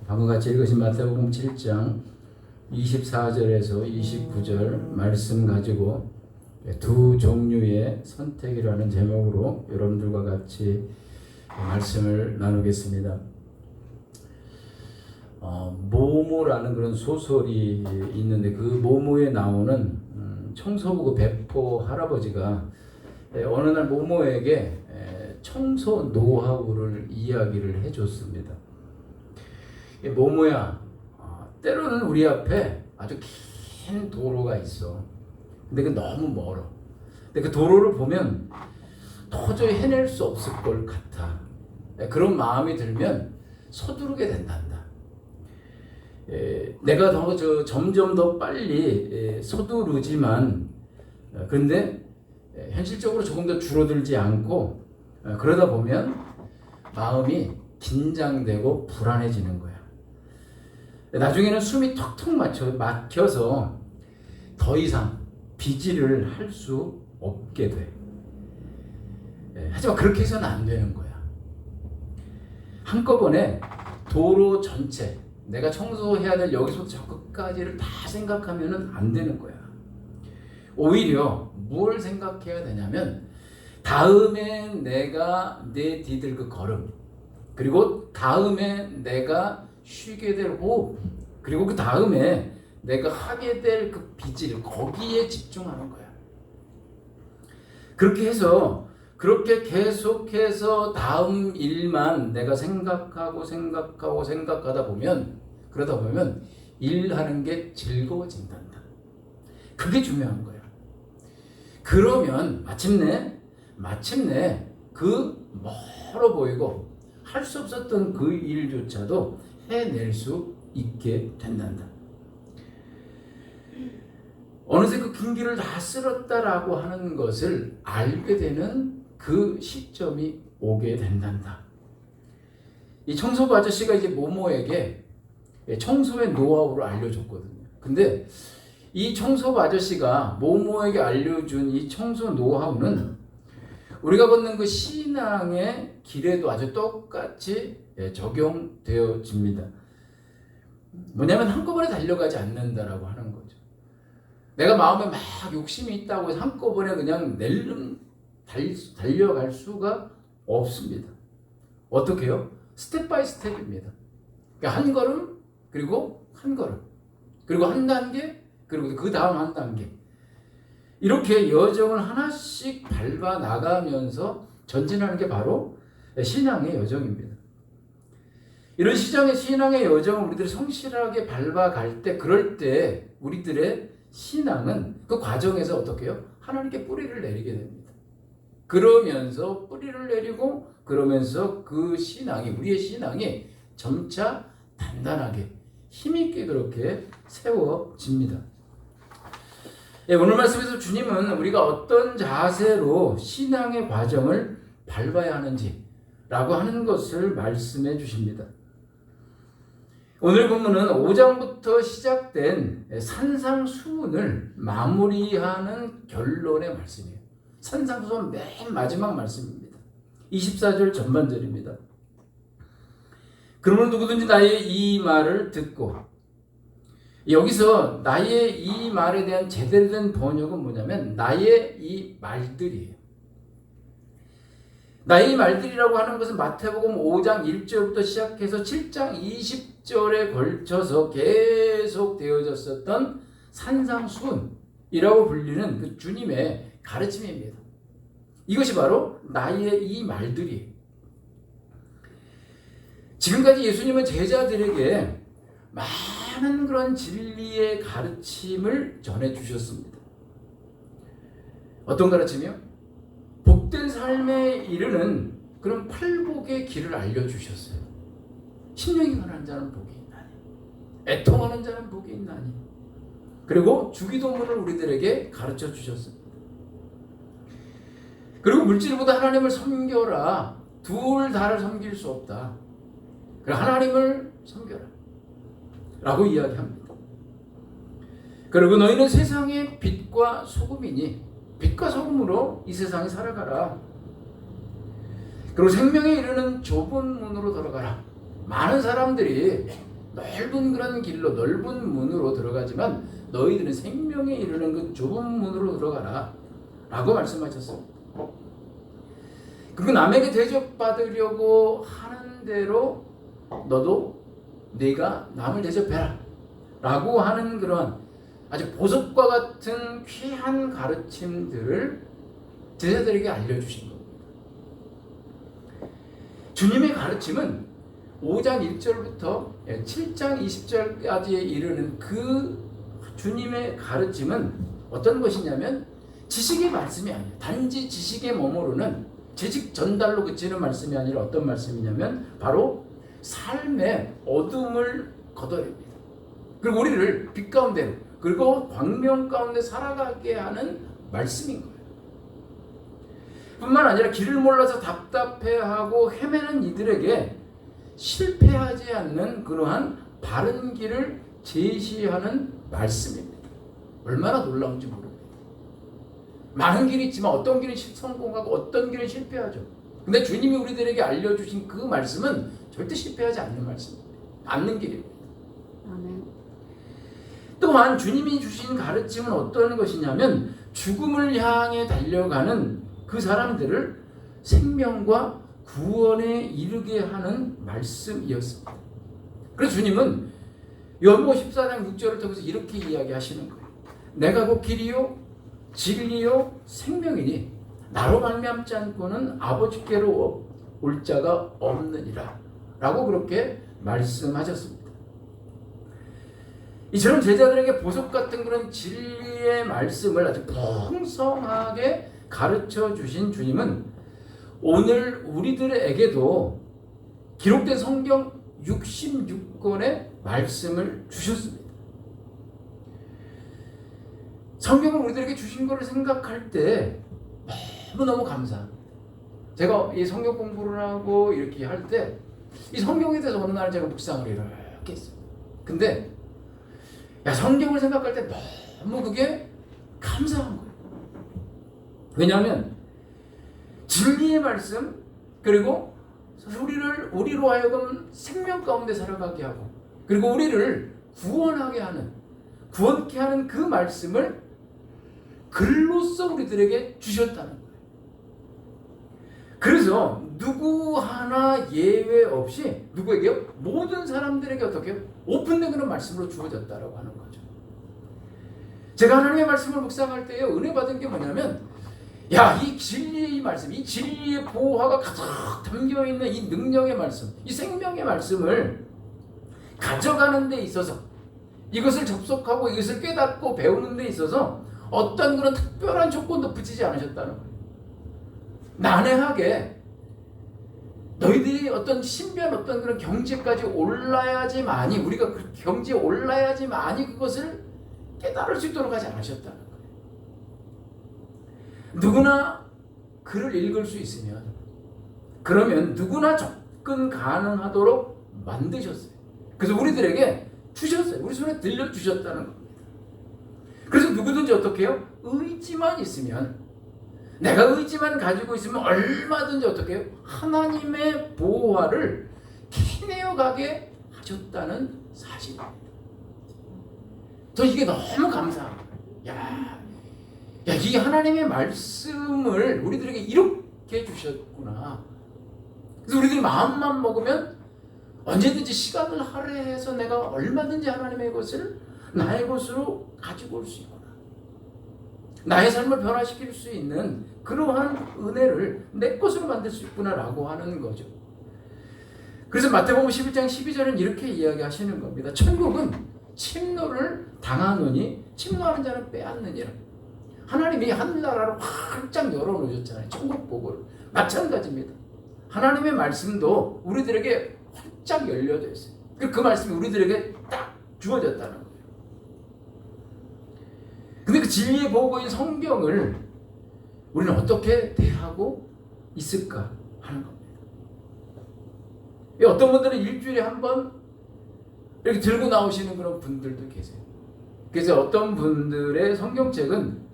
방금 같이 읽으신 마태복음 7장 24절에서 29절 말씀 가지고 두 종류의 선택이라는 제목으로 여러분들과 같이 말씀을 나누겠습니다. 모모라는 그런 소설이 있는데 그 모모에 나오는 청소부 그 배포 할아버지가 어느 날 모모에게 청소 노하우를 이야기를 해줬습니다. 모모야, 때로는 우리 앞에 아주 긴 도로가 있어. 근데 그 너무 멀어. 근데 그 도로를 보면 도저히 해낼 수 없을 것 같아. 그런 마음이 들면 서두르게 된단다. 내가 점점 더 빨리 서두르지만 그런데 현실적으로 조금 더 줄어들지 않고 그러다 보면 마음이 긴장되고 불안해지는 거야. 나중에는 숨이 턱턱 막혀서 더 이상 비질을 할 수 없게 돼. 하지만 그렇게 해서는 안 되는 거야. 한꺼번에 도로 전체 내가 청소해야 될 여기서부터 저 끝까지를 다 생각하면 안 되는 거야. 오히려 뭘 생각해야 되냐면 다음에 내가 디딜 그 걸음, 그리고 다음에 내가 쉬게 될 호흡, 그리고 그 다음에 내가 하게 될 그 빚을 거기에 집중하는 거야. 그렇게 해서 그렇게 계속해서 다음 일만 내가 생각하다 보면 그러다 보면 일하는 게 즐거워진단다. 그게 중요한 거야. 그러면 마침내 그 멀어 보이고 할 수 없었던 그 일조차도 해낼 수 있게 된단다. 어느새 그 긴 길을 다 쓸었다라고 하는 것을 알게 되는 그 시점이 오게 된단다. 이 청소부 아저씨가 이제 모모에게 청소의 노하우를 알려줬거든요. 근데 이 청소부 아저씨가 모모에게 알려준 이 청소 노하우는 우리가 걷는 그 신앙의 길에도 아주 똑같이 적용되어집니다. 뭐냐면 한꺼번에 달려가지 않는다라고 하는 거죠. 내가 마음에 막 욕심이 있다고 해서 한꺼번에 그냥 달려갈 수가 없습니다. 어떻게요? 스텝 바이 스텝입니다. 그러니까 한 걸음, 그리고 한 걸음, 그리고 한 단계, 그리고 그 다음 한 단계. 이렇게 여정을 하나씩 밟아 나가면서 전진하는 게 바로 신앙의 여정입니다. 이런 신앙의 여정을 우리들이 성실하게 밟아갈 때, 그럴 때 우리들의 신앙은 그 과정에서 어떻게 해요? 하나님께 뿌리를 내리게 됩니다. 그러면서 뿌리를 내리고 그러면서 그 신앙이, 우리의 신앙이 점차 단단하게 힘있게 그렇게 세워집니다. 오늘 말씀에서 주님은 우리가 어떤 자세로 신앙의 과정을 밟아야 하는지라고 하는 것을 말씀해 주십니다. 오늘 본문은 5장부터 시작된 산상수훈을 마무리하는 결론의 말씀이에요. 산상수훈 맨 마지막 말씀입니다. 24절 전반절입니다. 그러므로 누구든지 나의 이 말을 듣고, 여기서 나의 이 말에 대한 제대로 된 번역은 뭐냐면 나의 이 말들이에요. 나의 이 말들이라고 하는 것은 마태복음 5장 1절부터 시작해서 7장 20절에 걸쳐서 계속 되어졌었던 산상수훈이라고 불리는 그 주님의 가르침입니다. 이것이 바로 나의 이 말들이에요. 지금까지 예수님은 제자들에게 많은 그런 진리의 가르침을 전해주셨습니다. 어떤 가르침이요? 복된 삶에 이르는 그런 팔복의 길을 알려주셨어요. 심령이 가난한 자는 복이 있나니, 애통하는 자는 복이 있나니. 그리고 주기도문을 우리들에게 가르쳐 주셨습니다. 그리고 물질보다 하나님을 섬겨라. 둘 다를 섬길 수 없다. 그리고 하나님을 섬겨라 라고 이야기합니다. 그리고 너희는 세상의 빛과 소금이니 빛과 소금으로 이 세상에 살아가라. 그리고 생명에 이르는 좁은 문으로 들어가라. 많은 사람들이 넓은 그런 길로 넓은 문으로 들어가지만 너희들은 생명에 이르는 그 좁은 문으로 들어가라 라고 말씀하셨어요. 그리고 남에게 대접받으려고 하는 대로 너도 네가 남을 대접해라 라고 하는 그런 아주 보석과 같은 귀한 가르침들을 제자들에게 알려주신 겁니다. 주님의 가르침은 5장 1절부터 7장 20절까지에 이르는 그 주님의 가르침은 어떤 것이냐면 지식의 말씀이 아니에요. 단지 지식에 머무르는 지식 전달로 그치는 말씀이 아니라 어떤 말씀이냐면 바로 삶의 어둠을 걷어냅니다. 그리고 우리를 빛 가운데로 그리고 광명 가운데 살아가게 하는 말씀인 거예요. 뿐만 아니라 길을 몰라서 답답해하고 헤매는 이들에게 실패하지 않는 그러한 바른 길을 제시하는 말씀입니다. 얼마나 놀라운지 모릅니다. 많은 길이 있지만 어떤 길은 성공하고 어떤 길은 실패하죠. 근데 주님이 우리들에게 알려주신 그 말씀은 절대 실패하지 않는 말씀입니다. 않는 길입니다. 아멘. 또한 주님이 주신 가르침은 어떤 것이냐면 죽음을 향해 달려가는 그 사람들을 생명과 구원에 이르게 하는 말씀이었습니다. 그래서 주님은 요한복음 14장 6절을 통해서 이렇게 이야기하시는 거예요. 내가 곧 길이요 진리요 생명이니 나로 말미암지 않고는 아버지께로 올 자가 없느니라 라고 그렇게 말씀하셨습니다. 이처럼 제자들에게 보석 같은 그런 진리의 말씀을 아주 풍성하게 가르쳐 주신 주님은 오늘 우리들에게도 기록된 성경 66권의 말씀을 주셨습니다. 성경을 우리들에게 주신 것을 생각할 때 너무너무 감사합니다. 제가 이 성경 공부를 하고 이렇게 할 때 이 성경에 대해서 어느 날 제가 묵상을 이렇게 했어요. 근데 성경을 생각할 때 너무 그게 감사한 거예요. 왜냐하면 진리의 말씀 그리고 우리로 하여금 생명 가운데 살아가게 하고 그리고 우리를 구원하게 하는 구원케 하는 그 말씀을 글로써 우리들에게 주셨다는 거예요. 그래서 누구 하나 예외 없이 누구에게요? 모든 사람들에게 어떻게 해요? 오픈된 그런 말씀으로 주어졌다라고 하는 거죠. 제가 하나님의 말씀을 묵상할 때에 은혜 받은 게 뭐냐면 이 진리의 말씀, 이 진리의 보화가 가득 담겨있는 이 능력의 말씀, 이 생명의 말씀을 가져가는 데 있어서 이것을 접속하고 이것을 깨닫고 배우는 데 있어서 어떤 그런 특별한 조건도 붙이지 않으셨다는 거예요. 난해하게 너희들이 어떤 신비한 어떤 그런 경지까지 올라야지만이 우리가 그 경지에 올라야지만이 그것을 깨달을 수 있도록 하지 않으셨다는 거예요. 누구나 글을 읽을 수 있으면 그러면 누구나 접근 가능하도록 만드셨어요. 그래서 우리들에게 주셨어요. 우리 손에 들려주셨다는 겁니다. 그래서 누구든지 어떻게 해요? 의지만 있으면 내가 의지만 가지고 있으면 얼마든지 어떻게 해요? 하나님의 보호화를 캐내어 가게 하셨다는 사실입니다. 저 이게 너무 감사합니다. 이 하나님의 말씀을 우리들에게 이렇게 주셨구나. 그래서 우리들이 마음만 먹으면 언제든지 시간을 할애해서 내가 얼마든지 하나님의 것을 나의 것으로 가지고 올 수 있구나. 나의 삶을 변화시킬 수 있는 그러한 은혜를 내 것으로 만들 수 있구나라고 하는 거죠. 그래서 마태복음 11장 12절은 이렇게 이야기하시는 겁니다. 천국은 침노를 당하노니 침노하는 자는 빼앗느니라. 하나님이 하늘나라를 활짝 열어놓으셨잖아요. 천국복을. 마찬가지입니다. 하나님의 말씀도 우리들에게 활짝 열려져 있어요. 그 말씀이 우리들에게 딱 주어졌다는 거예요. 근데 그 진리의 보고인 성경을 우리는 어떻게 대하고 있을까 하는 겁니다. 어떤 분들은 일주일에 한 번 이렇게 들고 나오시는 그런 분들도 계세요. 그래서 어떤 분들의 성경책은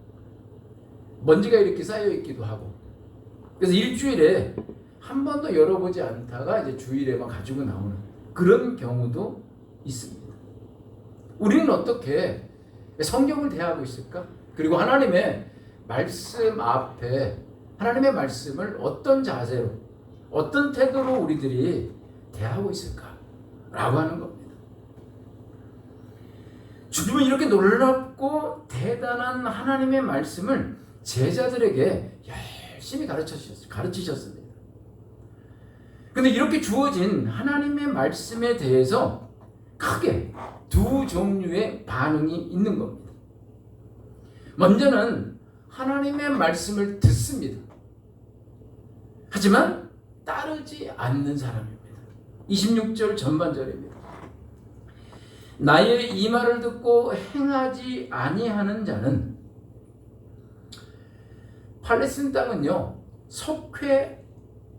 먼지가 이렇게 쌓여 있기도 하고, 그래서 일주일에 한 번도 열어보지 않다가 이제 주일에만 가지고 나오는 그런 경우도 있습니다. 우리는 어떻게 성경을 대하고 있을까? 그리고 하나님의 말씀 앞에 하나님의 말씀을 어떤 자세로, 어떤 태도로 우리들이 대하고 있을까? 라고 하는 겁니다. 주님은 이렇게 놀랍고 대단한 하나님의 말씀을 제자들에게 열심히 가르치셨습니다. 근데 이렇게 주어진 하나님의 말씀에 대해서 크게 두 종류의 반응이 있는 겁니다. 먼저는 하나님의 말씀을 듣습니다. 하지만 따르지 않는 사람입니다. 26절 전반절입니다. 나의 이 말을 듣고 행하지 아니하는 자는, 팔레스틴 땅은요 석회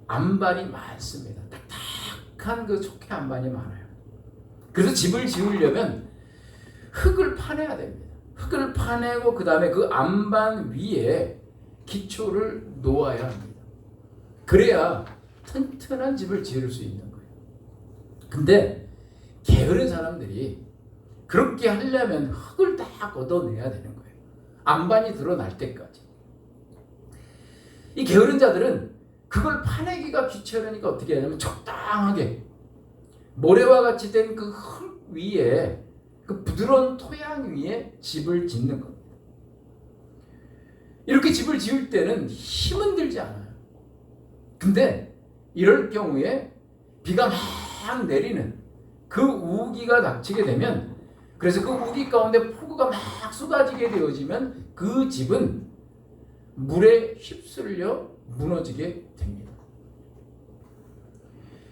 안반이 많습니다. 딱딱한 그 석회 안반이 많아요. 그래서 집을 지으려면 흙을 파내야 됩니다. 흙을 파내고 그 다음에 그 안반 위에 기초를 놓아야 합니다. 그래야 튼튼한 집을 지을 수 있는 거예요. 근데 게으른 사람들이 그렇게 하려면 흙을 다 걷어내야 되는 거예요. 안반이 드러날 때까지. 이 게으른 자들은 그걸 파내기가 귀찮으니까 어떻게 하냐면 적당하게 모래와 같이 된 그 흙 위에, 그 부드러운 토양 위에 집을 짓는 겁니다. 이렇게 집을 지을 때는 힘은 들지 않아요. 근데 이럴 경우에 비가 막 내리는 그 우기가 닥치게 되면, 그래서 그 우기 가운데 폭우가 막 쏟아지게 되어지면 그 집은 물에 휩쓸려 무너지게 됩니다.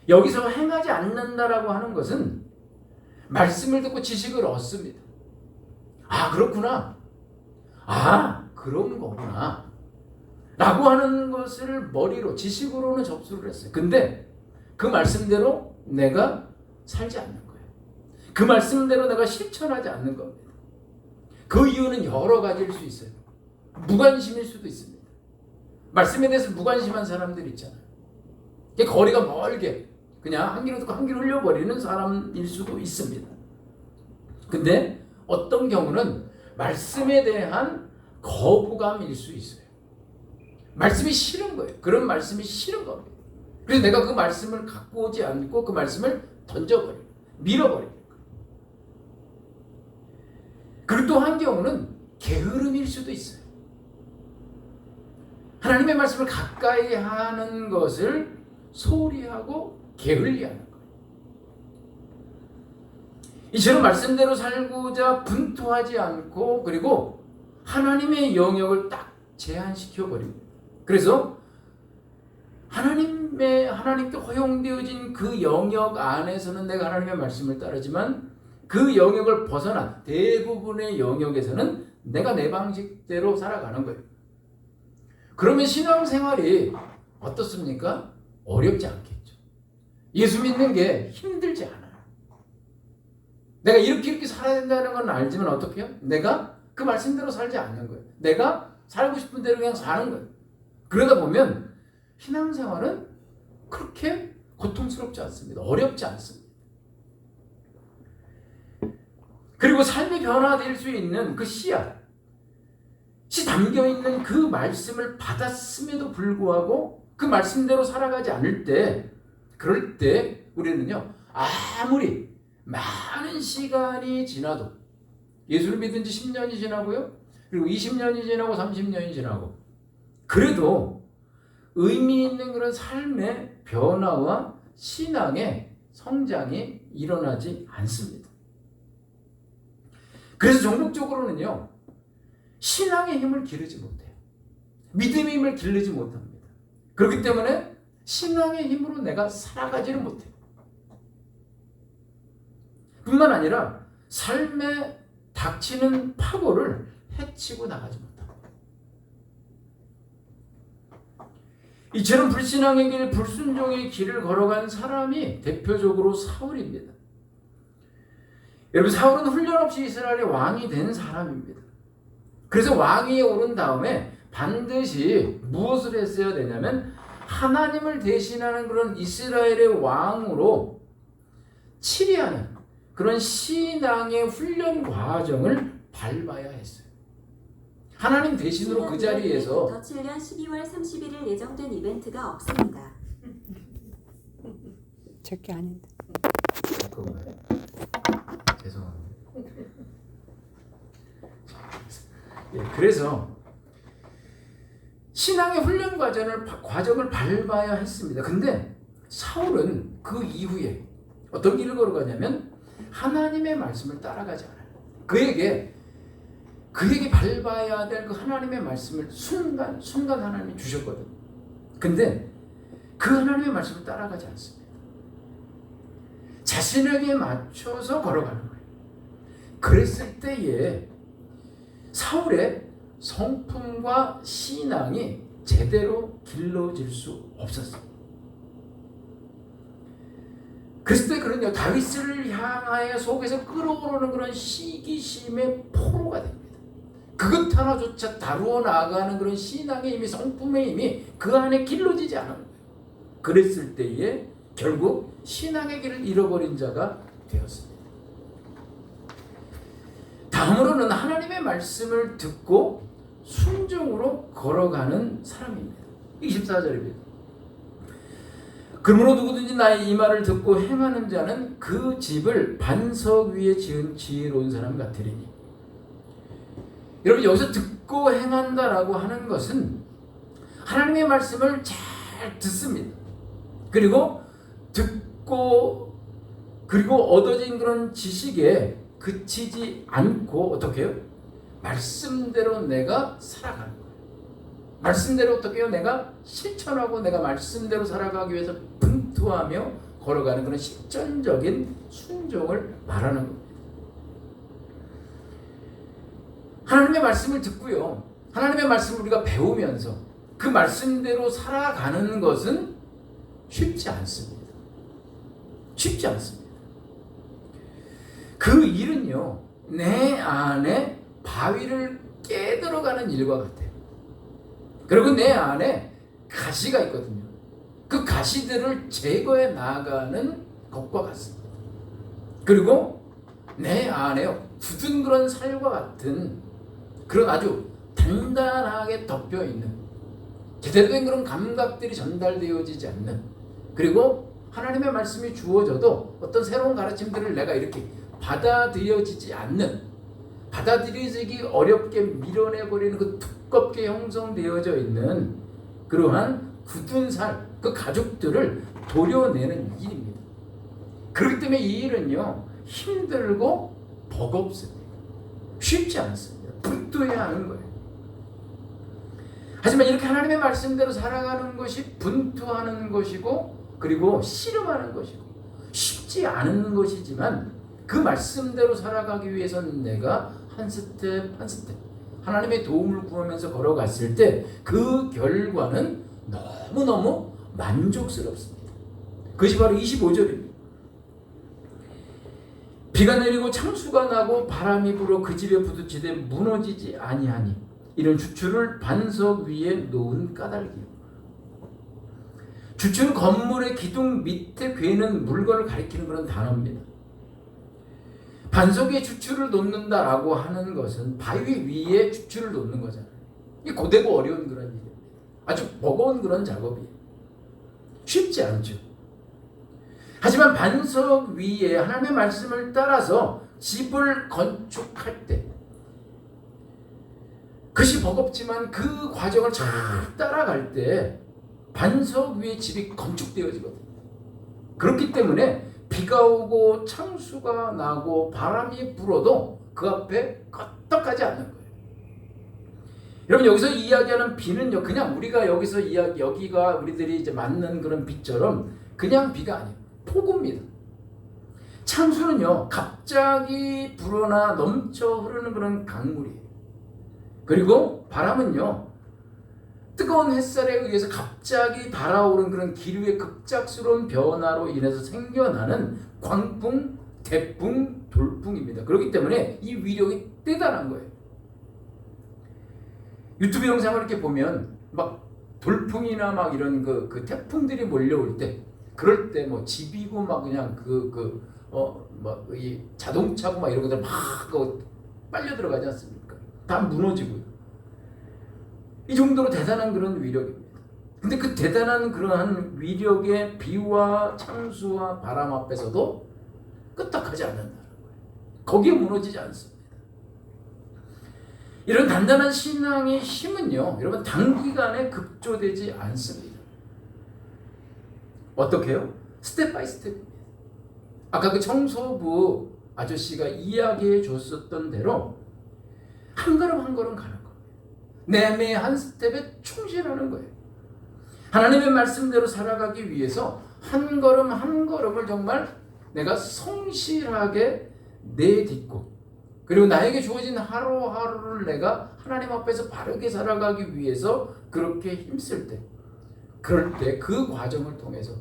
여기서 행하지 않는다라고 하는 것은 말씀을 듣고 지식을 얻습니다. 아, 그렇구나. 아, 그런 거구나. 라고 하는 것을 머리로, 지식으로는 접수를 했어요. 근데 그 말씀대로 내가 살지 않는 거예요. 그 말씀대로 내가 실천하지 않는 겁니다. 그 이유는 여러 가지일 수 있어요. 무관심일 수도 있습니다. 말씀에 대해서 무관심한 사람들 있잖아요. 거리가 멀게 그냥 한 귀로 듣고 한 귀로 흘려버리는 사람일 수도 있습니다. 근데 어떤 경우는 말씀에 대한 거부감일 수 있어요. 말씀이 싫은 거예요. 그런 말씀이 싫은 겁니다. 그래서 내가 그 말씀을 갖고 오지 않고 그 말씀을 던져버리고 밀어버리는 거예요. 그리고 또 한 경우는 게으름일 수도 있어요. 하나님의 말씀을 가까이 하는 것을 소홀히 하고 게을리하는 거예요. 이처럼 말씀대로 살고자 분투하지 않고, 그리고 하나님의 영역을 딱 제한시켜 버립니다. 그래서 하나님께 허용되어진 그 영역 안에서는 내가 하나님의 말씀을 따르지만, 그 영역을 벗어난 대부분의 영역에서는 내가 내 방식대로 살아가는 거예요. 그러면 신앙생활이 어떻습니까? 어렵지 않겠죠. 예수 믿는 게 힘들지 않아요. 내가 이렇게 살아야 된다는 건 알지만 어떻게 해요? 내가 그 말씀대로 살지 않는 거예요. 내가 살고 싶은 대로 그냥 사는 거예요. 그러다 보면 신앙생활은 그렇게 고통스럽지 않습니다. 어렵지 않습니다. 그리고 삶이 변화될 수 있는 그 씨앗이 담겨있는 그 말씀을 받았음에도 불구하고 그 말씀대로 살아가지 않을 때, 그럴 때 우리는요, 아무리 많은 시간이 지나도, 예수를 믿은 지 10년이 지나고요, 그리고 20년이 지나고 30년이 지나고, 그래도 의미 있는 그런 삶의 변화와 신앙의 성장이 일어나지 않습니다. 그래서 종목적으로는요, 신앙의 힘을 기르지 못해요. 믿음의 힘을 기르지 못합니다. 그렇기 때문에 신앙의 힘으로 내가 살아가지는 못해요. 뿐만 아니라 삶에 닥치는 파고를 해치고 나가지 못합니다. 이처럼 불신앙의 길, 불순종의 길을 걸어간 사람이 대표적으로 사울입니다. 여러분, 사울은 훈련 없이 이스라엘의 왕이 된 사람입니다. 그래서 왕위에 오른 다음에 반드시 무엇을 했어야 되냐면, 하나님을 대신하는 그런 이스라엘의 왕으로 치리하는 그런 신앙의 훈련 과정을 밟아야 했어요. 하나님 대신으로 그 자리에서 더 7년 12월 31일 예정된 이벤트가 없습니다. 저게 아닌데. 그거예요. 죄송합니다. 예, 그래서 신앙의 훈련 과정을 밟아야 했습니다. 근데 사울은 그 이후에 어떤 길을 걸어가냐면 하나님의 말씀을 따라가지 않아요. 그에게 밟아야 될 그 하나님의 말씀을 순간 하나님이 주셨거든요. 근데 그 하나님의 말씀을 따라가지 않습니다. 자신에게 맞춰서 걸어가는 거예요. 그랬을 때에 사울의 성품과 신앙이 제대로 길러질 수 없었어요. 그랬을 때 그런요, 다윗을 향하여 속에서 끓어오르는 그런 시기심의 포로가 됩니다. 그것 하나조차 다루어 나가는 그런 신앙의 힘이, 성품의 힘이 그 안에 길러지지 않은 거예요. 그랬을 때에 결국 신앙의 길을 잃어버린 자가 되었습니다. 다음으로는 하나님의 말씀을 듣고 순종으로 걸어가는 사람입니다. 24절입니다. 그러므로 누구든지 나의 이 말을 듣고 행하는 자는 그 집을 반석 위에 지은 지혜로운 사람 같으리니. 여러분, 여기서 듣고 행한다라고 하는 것은 하나님의 말씀을 잘 듣습니다. 그리고 듣고 얻어진 그런 지식에 그치지 않고 어떻게 해요? 말씀대로 내가 살아가는 거예요. 말씀대로 어떻게 해요? 내가 실천하고 내가 말씀대로 살아가기 위해서 분투하며 걸어가는 그런 실전적인 순종을 말하는 겁니다. 하나님의 말씀을 듣고요, 하나님의 말씀을 우리가 배우면서 그 말씀대로 살아가는 것은 쉽지 않습니다. 쉽지 않습니다. 그 일은요, 내 안에 바위를 깨들어가는 일과 같아요. 그리고 내 안에 가시가 있거든요. 그 가시들을 제거해 나가는 것과 같습니다. 그리고 내 안에 굳은 그런 살과 같은 그런 아주 단단하게 덮여 있는 제대로 된 그런 감각들이 전달되어지지 않는, 그리고 하나님의 말씀이 주어져도 어떤 새로운 가르침들을 내가 이렇게 받아들여지지 않는, 받아들여지기 어렵게 밀어내버리는 그 두껍게 형성되어져 있는 그러한 굳은 살, 그 가죽들을 도려내는 일입니다. 그렇기 때문에 이 일은요, 힘들고 버겁습니다. 쉽지 않습니다. 분투해야 하는 거예요. 하지만 이렇게 하나님의 말씀대로 살아가는 것이 분투하는 것이고, 그리고 씨름하는 것이고, 쉽지 않은 것이지만 그 말씀대로 살아가기 위해서는 내가 한 스텝 한 스텝 하나님의 도움을 구하면서 걸어갔을 때 그 결과는 너무너무 만족스럽습니다. 그것이 바로 25절입니다. 비가 내리고 창수가 나고 바람이 불어 그 집에 부딪히되 무너지지 아니하니 이런 주추를 반석 위에 놓은 까닭이요. 주추는 건물의 기둥 밑에 괴는 물건을 가리키는 그런 단어입니다. 반석 위에 주추를 놓는다라고 하는 것은 바위 위에 주추를 놓는 거잖아요. 이게 고되고 어려운 그런 일입니다. 아주 버거운 그런 작업이에요. 쉽지 않죠. 하지만 반석 위에 하나님의 말씀을 따라서 집을 건축할 때 그것이 버겁지만 그 과정을 잘 따라갈 때 반석 위에 집이 건축되어지거든요. 그렇기 때문에 비가 오고 창수가 나고 바람이 불어도 그 앞에 껐떡하지 않는 거예요. 여러분, 여기서 이야기하는 비는요, 그냥 우리가 여기서 여기가 우리들이 이제 맞는 그런 비처럼 그냥 비가 아니에요. 폭우입니다. 창수는요, 갑자기 불어나 넘쳐 흐르는 그런 강물이에요. 그리고 바람은요, 뜨거운 햇살에 의해서 갑자기 달아오른 그런 기류의 급작스러운 변화로 인해서 생겨나는 광풍, 태풍, 돌풍입니다. 그렇기 때문에 이 위력이 대단한 거예요. 유튜브 영상을 이렇게 보면 막 돌풍이나 막 이런 그 태풍들이 몰려올 때, 그럴 때 뭐 집이고 막 그냥 이 자동차고 막 이런 것들 막 빨려 들어가지 않습니까? 다 무너지고요. 이 정도로 대단한 그런 위력입니다. 근데 그 대단한 그러한 위력의 비와 창수와 바람 앞에서도 끄떡하지 않는다는 거예요. 거기에 무너지지 않습니다. 이런 단단한 신앙의 힘은요, 여러분 단기간에 급조되지 않습니다. 어떻게요? 스텝 바이 스텝입니다. 아까 그 청소부 아저씨가 이야기해 줬었던 대로 한 걸음 한 걸음 가는 겁니다. 내 한 스텝에 충실하는 거예요. 하나님의 말씀대로 살아가기 위해서 한 걸음 한 걸음을 정말 내가 성실하게 내딛고, 그리고 나에게 주어진 하루하루를 내가 하나님 앞에서 바르게 살아가기 위해서 그렇게 힘쓸 때, 그럴 때 그 과정을 통해서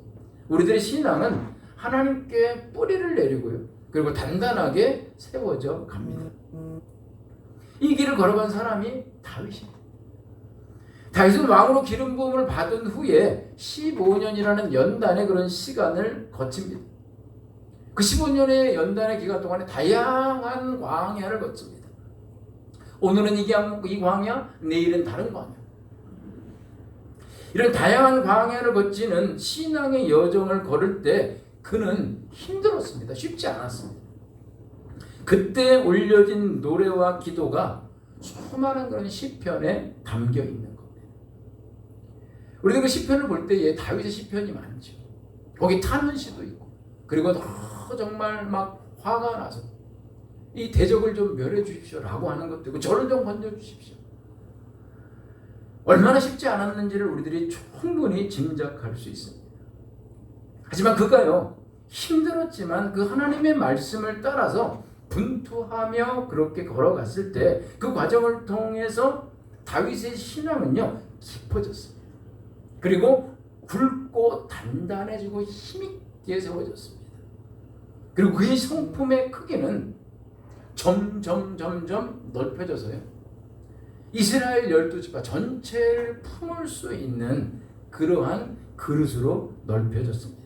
우리들의 신앙은 하나님께 뿌리를 내리고요, 그리고 단단하게 세워져 갑니다. 이 길을 걸어간 사람이 다윗입니다. 다윗은 왕으로 기름 부음을 받은 후에 15년이라는 연단의 그런 시간을 거칩니다. 그 15년의 연단의 기간 동안에 다양한 광야를 거칩니다. 오늘은 이 광야, 내일은 다른 광야. 이런 다양한 광야를 거치는 신앙의 여정을 걸을 때 그는 힘들었습니다. 쉽지 않았습니다. 그때 올려진 노래와 기도가 수많은 그런 시편에 담겨 있는 겁니다. 우리가 그 시편을 볼 때에 다윗의 시편이 많죠. 거기 타는 시도 있고, 그리고 정말 막 화가 나서 이 대적을 좀 멸해 주십시오라고 하는 것도 있고, 저를 좀 건져 주십시오. 얼마나 쉽지 않았는지를 우리들이 충분히 짐작할 수 있습니다. 하지만 그가요, 힘들었지만 그 하나님의 말씀을 따라서 분투하며 그렇게 걸어갔을 때 그 과정을 통해서 다윗의 신앙은요 깊어졌습니다. 그리고 굵고 단단해지고 힘있게 세워졌습니다. 그리고 그의 성품의 크기는 점점 넓혀져서요, 이스라엘 12지파 전체를 품을 수 있는 그러한 그릇으로 넓혀졌습니다.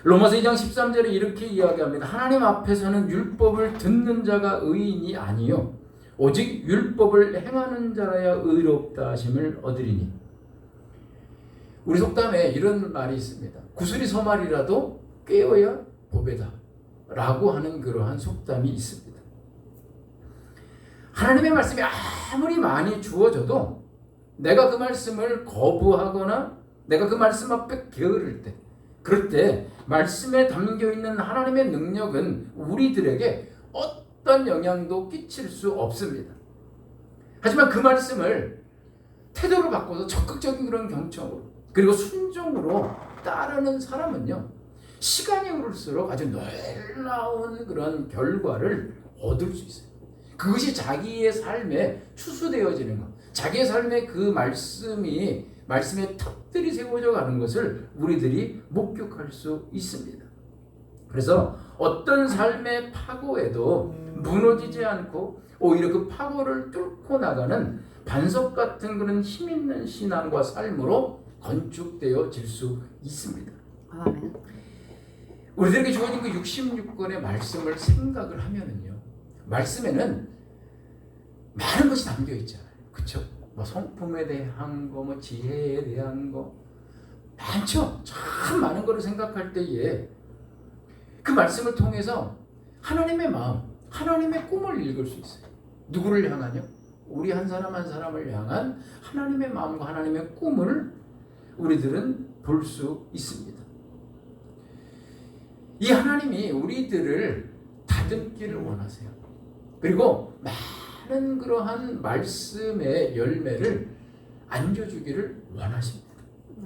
로마서 2장 13절에 이렇게 이야기합니다. 하나님 앞에서는 율법을 듣는 자가 의인이 아니요 오직 율법을 행하는 자라야 의롭다 하심을 얻으리니. 우리 속담에 이런 말이 있습니다. 구슬이 서말이라도 꿰어야 보배다 라고 하는 그러한 속담이 있습니다. 하나님의 말씀이 아무리 많이 주어져도 내가 그 말씀을 거부하거나 내가 그 말씀 앞에 게으를 때, 그럴 때 말씀에 담겨있는 하나님의 능력은 우리들에게 어떤 영향도 끼칠 수 없습니다. 하지만 그 말씀을 태도를 바꿔서 적극적인 그런 경청으로, 그리고 순종으로 따르는 사람은요, 시간이 흐를수록 아주 놀라운 그런 결과를 얻을 수 있어요. 그것이 자기의 삶에 추수되어지는 것, 자기의 삶에 그 말씀의 탑들이 세워져 가는 것을 우리들이 목격할 수 있습니다. 그래서 어떤 삶의 파고에도 무너지지 않고 오히려 그 파고를 뚫고 나가는 반석 같은 그런 힘 있는 신앙과 삶으로 건축되어질 수 있습니다. 아멘. 우리들에게 주어진 그 66권의 말씀을 생각을 하면은요, 말씀에는 많은 것이 담겨 있잖아요. 그렇죠? 뭐 성품에 대한 거, 뭐 지혜에 대한 거 많죠. 참 많은 거를 생각할 때에 그 말씀을 통해서 하나님의 마음, 하나님의 꿈을 읽을 수 있어요. 누구를 향하냐? 우리 한 사람 한 사람을 향한 하나님의 마음과 하나님의 꿈을 우리들은 볼 수 있습니다. 이 하나님이 우리들을 다듬기를 원하세요. 그리고 많은 그러한 말씀의 열매를 안겨주기를 원하십니다.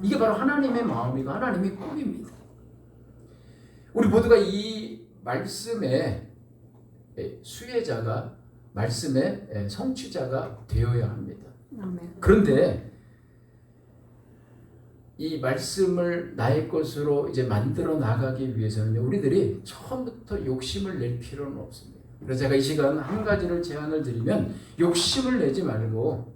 이게 바로 하나님의 마음이고 하나님의 꿈입니다. 우리 모두가 이 말씀의 수혜자가, 말씀의 성취자가 되어야 합니다. 아멘. 그런데 이 말씀을 나의 것으로 이제 만들어 나가기 위해서는 우리들이 처음부터 욕심을 낼 필요는 없습니다. 그래서 제가 이 시간 한 가지를 제안을 드리면, 욕심을 내지 말고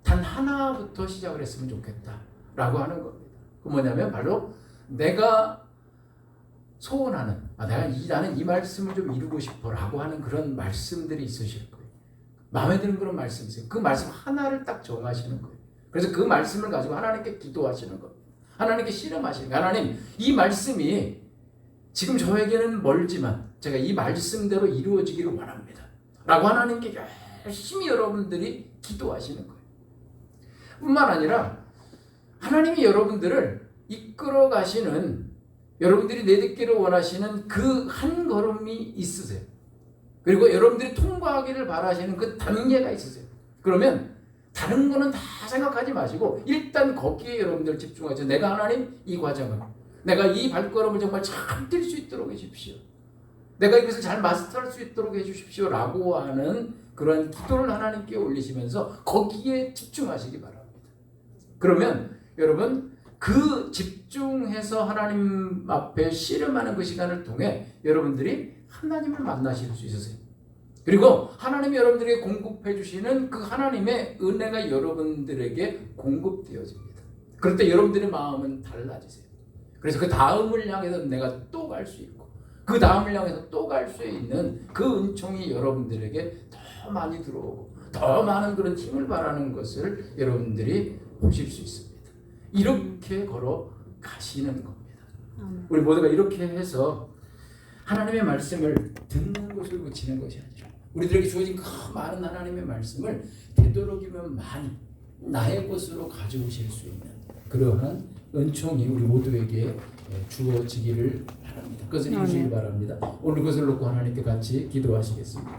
단 하나부터 시작을 했으면 좋겠다라고 하는 겁니다. 그 뭐냐면 바로 내가 소원하는 나는 이 말씀을 좀 이루고 싶어라고 하는 그런 말씀들이 있으실 거예요. 마음에 드는 그런 말씀이 있어요. 그 말씀 하나를 딱 정하시는 거예요. 그래서 그 말씀을 가지고 하나님께 기도하시는 겁니다. 하나님께 씨름하시는 거예요. 하나님, 이 말씀이 지금 저에게는 멀지만 제가 이 말씀대로 이루어지기를 원합니다. 라고 하나님께 열심히 여러분들이 기도하시는 거예요. 뿐만 아니라 하나님이 여러분들을 이끌어 가시는, 여러분들이 내딛기를 원하시는 그 한 걸음이 있으세요. 그리고 여러분들이 통과하기를 바라시는 그 단계가 있으세요. 그러면 다른 거는 다 생각하지 마시고 일단 거기에 여러분들 집중하죠. 내가 하나님 이 과정을, 내가 이 발걸음을 정말 잘 뛸 수 있도록 해주십시오. 내가 이것을 잘 마스터할 수 있도록 해주십시오. 라고 하는 그런 기도를 하나님께 올리시면서 거기에 집중하시기 바랍니다. 그러면 여러분 그 집중해서 하나님 앞에 씨름하는 그 시간을 통해 여러분들이 하나님을 만나실 수 있으세요. 그리고 하나님이 여러분들에게 공급해 주시는 그 하나님의 은혜가 여러분들에게 공급되어집니다. 그럴 때 여러분들의 마음은 달라지세요. 그래서 그 다음을 향해서 내가 또 갈 수 있고 그 다음을 향해서 또 갈 수 있는 그 은총이 여러분들에게 더 많이 들어오고 더 많은 그런 힘을 발하는 것을 여러분들이 보실 수 있습니다. 이렇게 걸어 가시는 겁니다. 우리 모두가 이렇게 해서 하나님의 말씀을 듣는 것을 그치는 것이 아니라 우리들에게 주어진 그 많은 하나님의 말씀을 되도록이면 많이 나의 것으로 가져오실 수 있는 그러한 은총이 우리 모두에게 주어지기를 바랍니다. 그것을 이루시길 바랍니다. 오늘 그것을 놓고 하나님께 같이 기도하시겠습니다.